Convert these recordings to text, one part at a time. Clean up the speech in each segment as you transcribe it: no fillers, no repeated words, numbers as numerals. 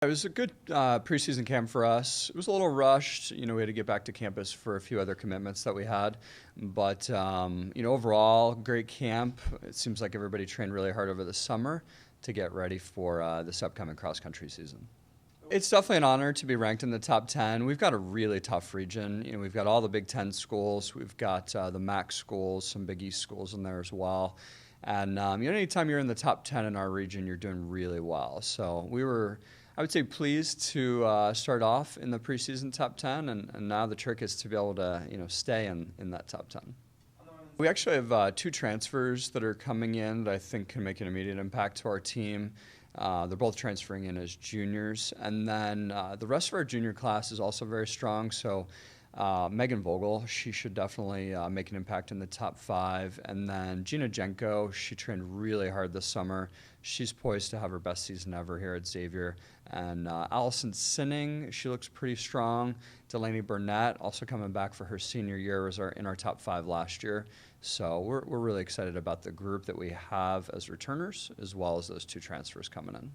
It was a good preseason camp for us. It was a little rushed. We had to get back to campus for a few other commitments that we had. But, overall, great camp. It seems like everybody trained really hard over the summer to get ready for this upcoming cross-country season. It's definitely an honor to be ranked in the top 10. We've got a really tough region. We've got all the Big Ten schools. We've got the MAC schools, some Big East schools in there as well. And, anytime you're in the top 10 in our region, you're doing really well. So we were, I would say, pleased to start off in the preseason top 10, and now the trick is to be able to, stay in that top 10. We actually have two transfers that are coming in that I think can make an immediate impact to our team. They're both transferring in as juniors. And then the rest of our junior class is also very strong. So Megan Vogel, she should definitely make an impact in the top 5. And then Gina Jenko, she trained really hard this summer. She's poised to have her best season ever here at Xavier. And Allison Sinning, she looks pretty strong. Delaney Burnett, also coming back for her senior year, was in our top 5 last year. So we're really excited about the group that we have as returners, as well as those two transfers coming in.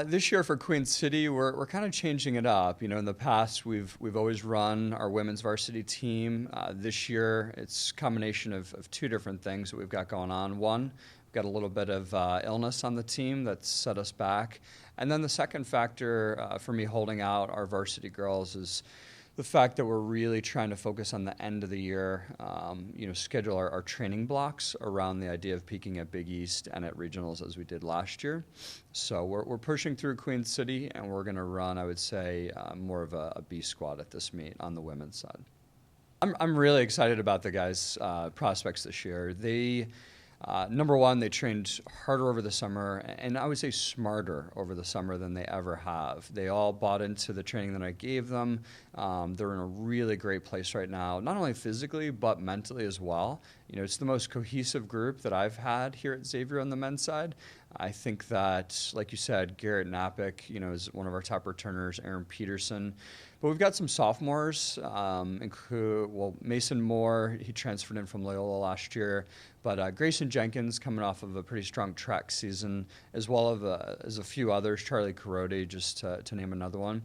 This year for Queen City, we're kind of changing it up. In the past, we've always run our women's varsity team. This year, it's a combination of two different things that we've got going on. One, we've got a little bit of illness on the team that's set us back. And then the second factor for me holding out our varsity girls is the fact that we're really trying to focus on the end of the year, schedule our training blocks around the idea of peaking at Big East and at regionals as we did last year. So we're pushing through Queen City, and we're going to run, I would say, more of a B squad at this meet on the women's side. I'm really excited about the guys' prospects this year. Number one, they trained harder over the summer, and I would say smarter over the summer than they ever have. They all bought into the training that I gave them. They're in a really great place right now, not only physically, but mentally as well. It's the most cohesive group that I've had here at Xavier on the men's side. I think that, like you said, Garrett Napick, is one of our top returners, Aaron Peterson. But we've got some sophomores, Mason Moore, he transferred in from Loyola last year. But Grayson Jenkins coming off of a pretty strong track season, as well as a few others, Charlie Carodi, just to name another one.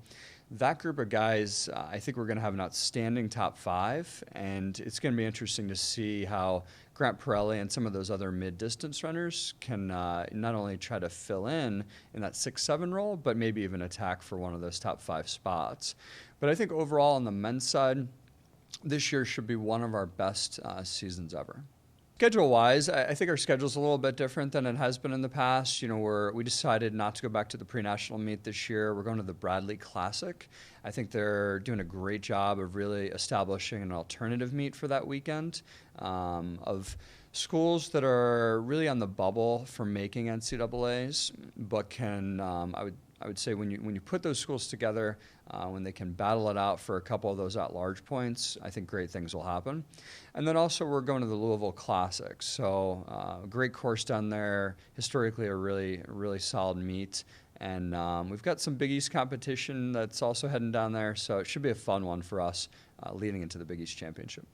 That group of guys, I think we're going to have an outstanding top 5, and it's going to be interesting to see how Grant Pirelli and some of those other mid-distance runners can not only try to fill in that 6-7 role, but maybe even attack for one of those top 5 spots. But I think overall on the men's side, this year should be one of our best seasons ever. Schedule-wise, I think our schedule's a little bit different than it has been in the past. We decided not to go back to the pre-national meet this year. We're going to the Bradley Classic. I think they're doing a great job of really establishing an alternative meet for that weekend of schools that are really on the bubble for making NCAAs, but can, I would say when you put those schools together, when they can battle it out for a couple of those at-large points, I think great things will happen. And then also we're going to the Louisville Classic. So great course down there, historically a really solid meet. And we've got some Big East competition that's also heading down there, so it should be a fun one for us leading into the Big East Championship.